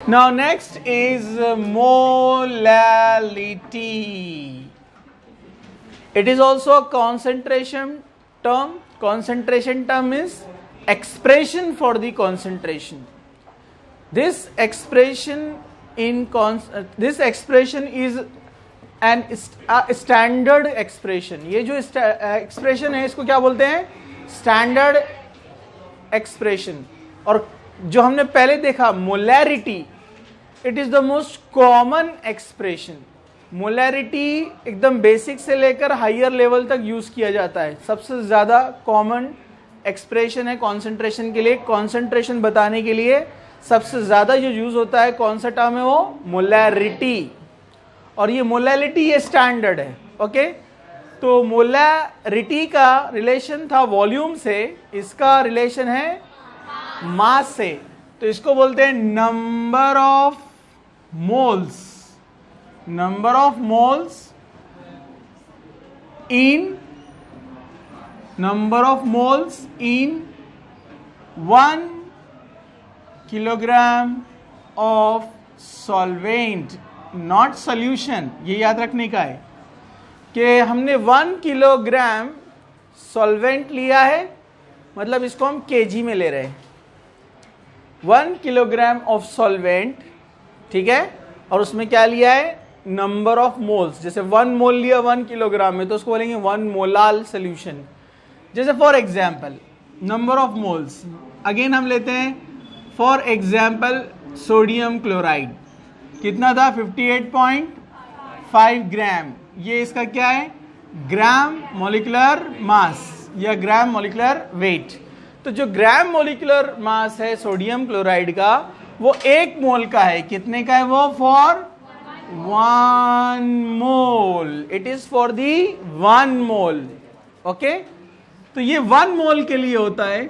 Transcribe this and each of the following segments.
Now next is molality. It is also a concentration term. Concentration term is expression for the concentration. This expression is an standard expression. ये जो expression है इसको क्या बोलते हैं? Standard expression. और जो हमने पहले देखा molarity, it is the most common expression. Molarity एकदम बेसिक से लेकर हायर लेवल तक यूज किया जाता है. सबसे ज्यादा कॉमन एक्सप्रेशन है कॉन्सेंट्रेशन के लिए. कॉन्सेंट्रेशन बताने के लिए सबसे ज्यादा जो यूज होता है कौन सा टर्म है? वो मोलैरिटी. और ये मोलैलिटी ये स्टैंडर्ड है. ओके, तो मोलैरिटी का रिलेशन था वॉल्यूम से, इसका रिलेशन है मास से. तो इसको बोलते हैं number of moles. Number of moles in 1 kilogram of solvent, not solution. ये याद रखने का है कि हमने 1 किलोग्राम सॉल्वेंट लिया है, मतलब इसको हम केजी में ले रहे हैं. 1 किलोग्राम ऑफ सॉल्वेंट, ठीक है, और उसमें क्या लिया है? Number of moles. जैसे 1 मोल लिया 1 किलोग्राम में तो उसको बोलेंगे 1 मोलाल सोल्यूशन. जैसे for example number of moles again हम लेते हैं. फॉर एग्जाम्पल सोडियम क्लोराइड कितना था? 58.5 ग्राम. ये इसका क्या है? ग्राम मोलिकुलर मास या ग्राम मोलिकुलर वेट. तो जो ग्राम मोलिकुलर मास है सोडियम क्लोराइड का वो 1 मोल का है. कितने का है वो? For 1 mole. It is for the 1 mole. Okay, तो ये 1 मोल के लिए होता है.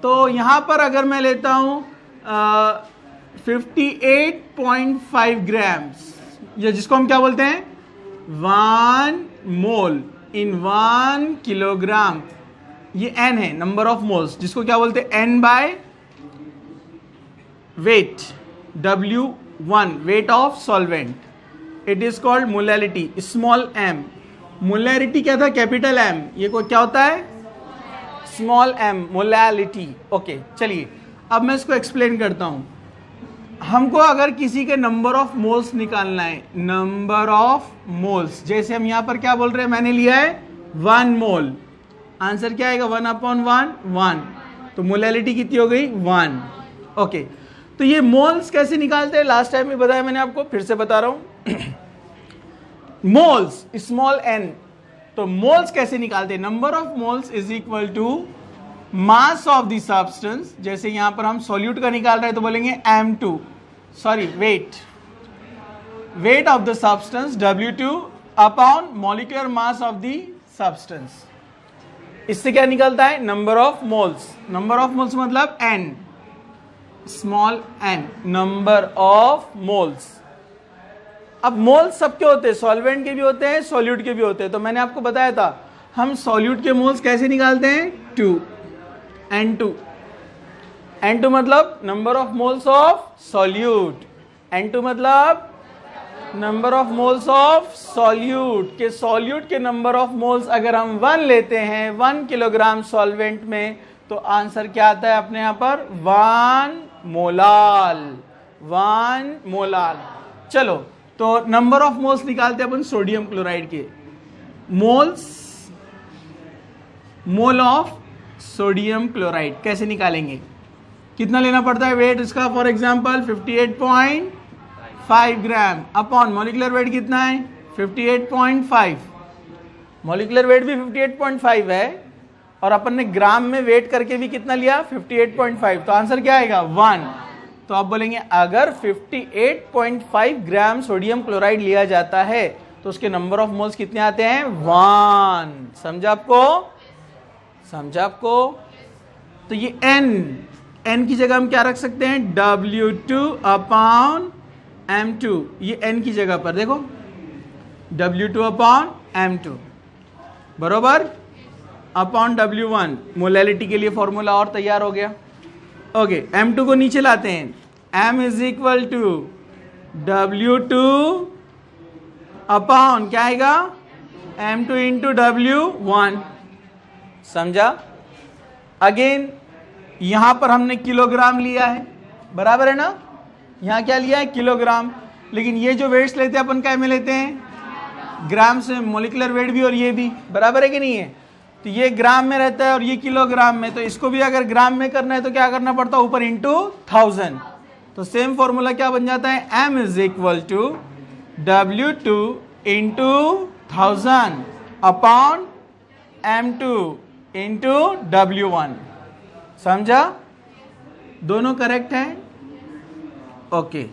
तो यहां पर अगर मैं लेता हूं 58.5 ग्राम्स, या जिसको हम क्या बोलते हैं? 1 मोल इन 1 किलोग्राम. ये n है, नंबर ऑफ मोल्स, जिसको क्या बोलते हैं? n by weight, W1, weight of solvent. It is called molality, small m. Molarity क्या था? Capital M. ये को क्या होता है? Small m, molality. ओके, चलिए अब मैं इसको एक्सप्लेन करता हूं. हमको अगर किसी के नंबर ऑफ मोल्स निकालना है, नंबर ऑफ मोल्स, जैसे हम यहां पर क्या बोल रहे हैं? मैंने लिया है 1 मोल. आंसर क्या आएगा? 1/1, 1. तो मोलैलिटी कितनी हो गई? 1. ओके, तो ये मोल्स कैसे निकालते हैं? लास्ट टाइम भी बताया मैंने आपको, फिर से बता रहा हूं. Moles small n. तो मोल्स कैसे निकालते हैं? Number of moles is equal to mass of the substance. जैसे यहां पर हम सॉल्यूट का निकाल रहे हैं तो बोलेंगे m2, sorry weight of the substance W2 upon molecular mass of the substance. इससे क्या निकलता है? Number of moles. Number of moles मतलब n, small n, number of moles. अब मोल्स सबके होते हैं, सॉल्वेंट के भी होते हैं, सॉल्यूट के भी होते हैं. तो मैंने आपको बताया था हम सॉल्यूट के मोल्स कैसे निकालते हैं? 2, N2. N2 मतलब number of moles of solute. N2 मतलब number of moles of solute. के सॉल्यूट के नंबर ऑफ मोल्स अगर हम 1 लेते हैं 1 किलोग्राम सॉल्वेंट में, तो आंसर क्या आता है अपने यहां पर? 1 मोलाल. 1 मोलाल. चलो, तो नंबर ऑफ मोल्स निकालते हैं अपन सोडियम क्लोराइड के. मोल ऑफ सोडियम क्लोराइड कैसे निकालेंगे? कितना लेना पड़ता है वेट इसका? For example 58.5 gram upon molecular weight कितना है? 58.5. मॉलिक्यूलर वेट भी 58.5 है और अपन ने ग्राम में वेट करके भी कितना लिया? 58.5. तो आंसर क्या आएगा? 1. तो आप बोलेंगे अगर 58.5 ग्राम सोडियम क्लोराइड लिया जाता है तो उसके नंबर ऑफ मोल्स कितने आते हैं? 1. समझा आपको? तो ये n की जगह हम क्या रख सकते हैं? W2 upon M2. ये n की जगह पर देखो W2 अपॉन M2 बरोबर अपॉन W1. मोलैलिटी के लिए फॉर्मूला और तैयार हो गया. ओके, M2 को नीचे लाते हैं m is equal to W2 upon क्या आएगा, M2 इंटू W1। समझा? अगेन यहां पर हमने किलोग्राम लिया है, बराबर है ना, यहां क्या लिया है, किलोग्राम। लेकिन ये जो वेट्स लेते हैं अपन क्या में लेते हैं, ग्राम से, मोलिकुलर वेट भी और ये भी, बराबर है कि नहीं है? तो ये ग्राम में रहता है और ये किलोग्राम में, तो इसको भी अगर ग्राम में करना है तो क्या करना पड़ता है, ऊपर इंटू 1000। तो सेम फॉर्मूला क्या बन जाता है, m is equal to W2 into 1000 upon M2 into W1। समझा? दोनों करेक्ट हैं? ओके।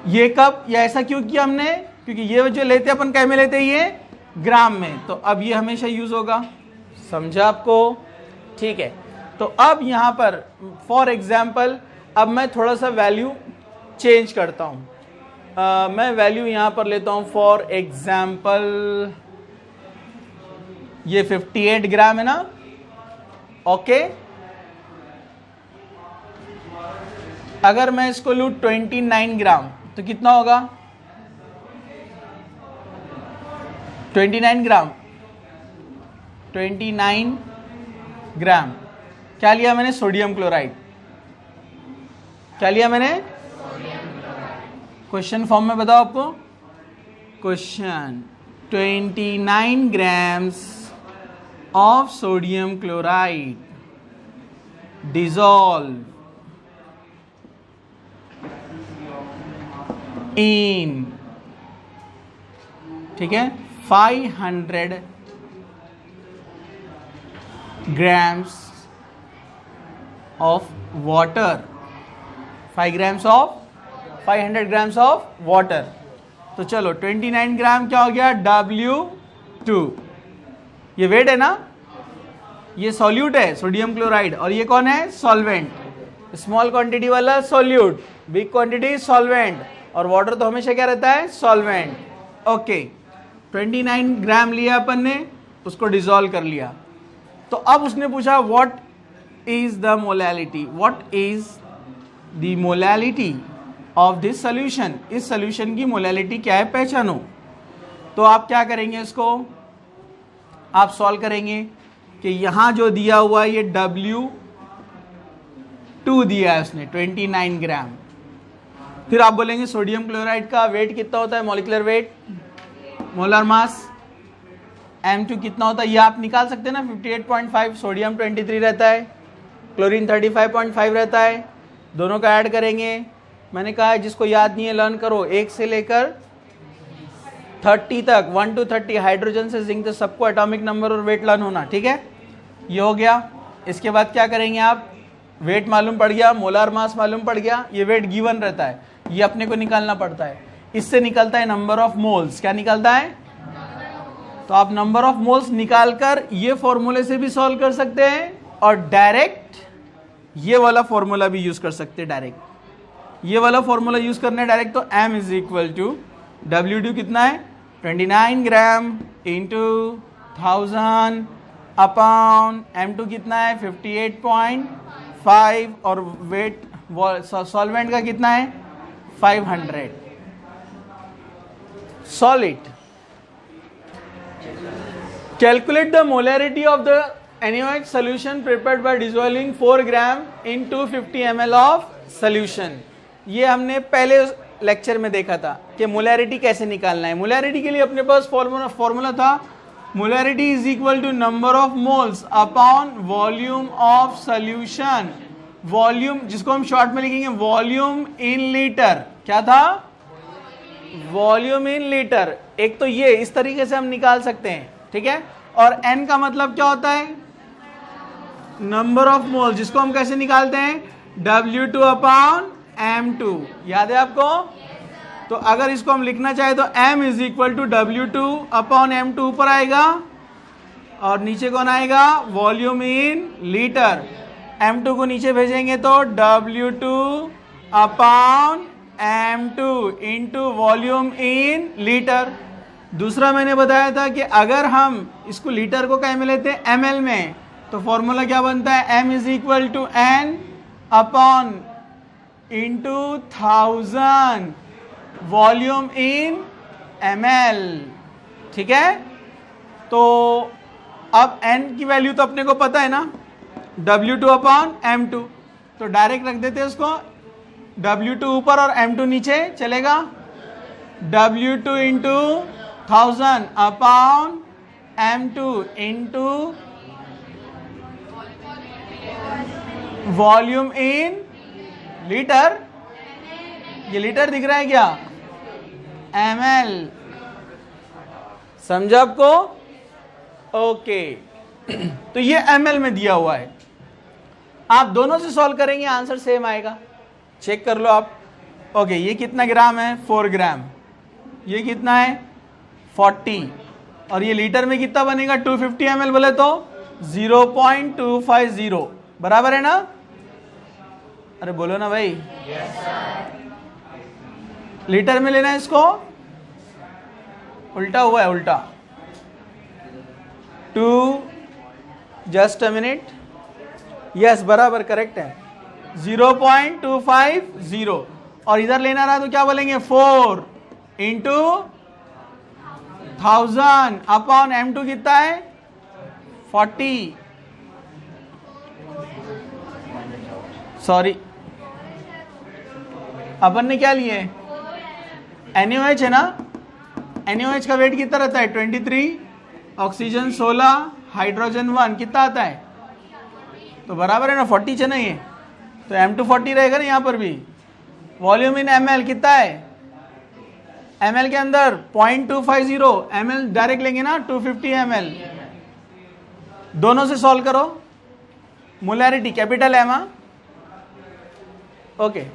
ये कब या ऐसा क्यों किया हमने, क्योंकि ये जो लेते अपन क्या में लेते हैं, ये ग्राम में, तो अब ये हमेशा यूज होगा। समझा आपको? ठीक है। तो अब यहां पर फॉर एग्जाम्पल अब मैं थोड़ा सा वैल्यू चेंज करता हूं। मैं वैल्यू यहां पर लेता हूं, फॉर एग्जाम्पल ये 58 ग्राम है ना, ओके। अगर मैं इसको लूं 29 ग्राम तो कितना होगा, 29 ग्राम, 29 ग्राम क्या लिया मैंने, सोडियम क्लोराइड। क्या लिया मैंने, क्वेश्चन फॉर्म में बताओ आपको, question 29 grams of sodium chloride dissolve in, ठीक है, 500 grams of water, 500 grams of water। तो चलो 29 ग्राम क्या हो गया, W2। ये वेट है ना, ये सॉल्यूट है सोडियम क्लोराइड, और ये कौन है, सॉल्वेंट। स्मॉल क्वांटिटी वाला सॉल्यूट, बिग क्वांटिटी सॉल्वेंट, और वाटर तो हमेशा क्या रहता है, सॉल्वेंट। ओके, 29 ग्राम लिया अपन ने, उसको डिसॉल्व कर लिया। तो अब उसने पूछा what is the molality, what is the molality of this solution, इस सोल्यूशन की मोलैलिटी क्या है, पहचानो। तो आप क्या करेंगे, इसको आप सॉल्व करेंगे कि यहां जो दिया हुआ है ये W2 दिया है उसने 29 ग्राम। फिर आप बोलेंगे सोडियम क्लोराइड का वेट कितना होता है, molecular weight, molar mass, M2 कितना होता है, ये आप निकाल सकते हैं ना, 58.5, सोडियम 23 रहता है, क्लोरीन 35.5 रहता है, दोनों का ऐड करेंगे। मैंने कहा है जिसको याद नहीं है लर्न करो, 1 से लेकर 30 तक, 1 to 30, हाइड्रोजन से जिंक तक सबको एटॉमिक नंबर और वेट लर्न होना, ठीक है। ये हो गया। इसके बाद क्या करेंगे आप, वेट मालूम पड़ गया, मोलार मास मालूम पड़ गया, ये वेट गिवन रहता है, ये अपने को निकालना पड़ता है। इससे निकलता है नंबर ऑफ मोल्स, क्या निकलता है, तो आप नंबर ऑफ मोल्स निकालकर ये फॉर्मूले से भी सॉल्व कर सकते हैं, और डायरेक्ट ये वाला फॉर्मूला भी यूज कर सकते हैं। डायरेक्ट ये वाला फॉर्मूला यूज करना है डायरेक्ट, तो m is equal to W2 कितना है, 29 ग्राम इंटू 1000 अपॉन M2 कितना है, 58.5, और वेट सॉल्वेंट का कितना है, 500। Solid, calculate the molarity of the NaOH solution prepared by dissolving 4 gram in 250 ml of solution। ये हमने पहले लेक्चर में देखा था कि मोलैरिटी कैसे निकालना है। मोलैरिटी के लिए अपने पास फॉर्मूला था, molarity is equal to number of moles upon volume of solution. Volume जिसको हम शॉर्ट में लिखेंगे वॉल्यूम इन लीटर, क्या था, वॉल्यूम इन लीटर। एक तो ये इस तरीके से हम निकाल सकते हैं, ठीक है। और n का मतलब क्या होता है, नंबर ऑफ मोल, जिसको हम कैसे निकालते हैं, W2 अपॉन M2, याद है आपको। तो अगर इसको हम लिखना चाहे तो m is equal to W2 upon M2 ऊपर आएगा, और नीचे कौन आएगा, वॉल्यूम इन लीटर। M2 को नीचे भेजेंगे तो W2 upon M2 into volume in litre. दूसरा मैंने बताया था कि अगर हम इसको लीटर को क्या में लेते हैं, ml में, तो फॉर्मूला क्या बनता है, m is equal to n upon into 1000 volume in ml। ठीक है, तो अब n की वैल्यू तो अपने को पता है ना, W2 अपॉन M2, तो डायरेक्ट रख देते हैं उसको, W2 ऊपर और M2 नीचे, चलेगा। W2 into 1000 upon M2 into volume in litre, ये लीटर दिख रहा है क्या, ml, समझा आपको? ओके तो ये ml में दिया हुआ है, आप दोनों से सॉल्व करेंगे आंसर सेम आएगा, चेक कर लो आप। ओके ये कितना ग्राम है, 4 ग्राम, ये कितना है 40, और ये लीटर में कितना बनेगा 250 ml बोले तो 0.250, बराबर है ना? अरे बोलो ना भाई। लीटर में लेना है इसको, उल्टा हुआ है, उल्टा। 2 जस्ट अ मिनट, यस बराबर करेक्ट है, 0.250, और इधर लेना रहा तो क्या बोलेंगे 4 इंटू 1000 अपॉन M2 कितना है 40, सॉरी अपन ने क्या लिए, NaOH है ना, NaOH का वेट कितना रहता है 23, ऑक्सीजन 16, हाइड्रोजन 1 कितना आता है, तो बराबर है ना 40 है ना, ये तो M2 40 रहेगा ना यहाँ पर भी। वॉल्यूम इन ml कितना है, ml के अंदर 0.250, ml डायरेक्ट लेंगे ना 250 ml, दोनों से सॉल्व करो, मोलैरिटी कैपिटल M, ओके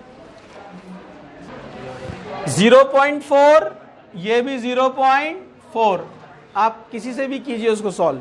0.4, ये भी 0.4, आप किसी से भी कीजिए उसको सॉल्व।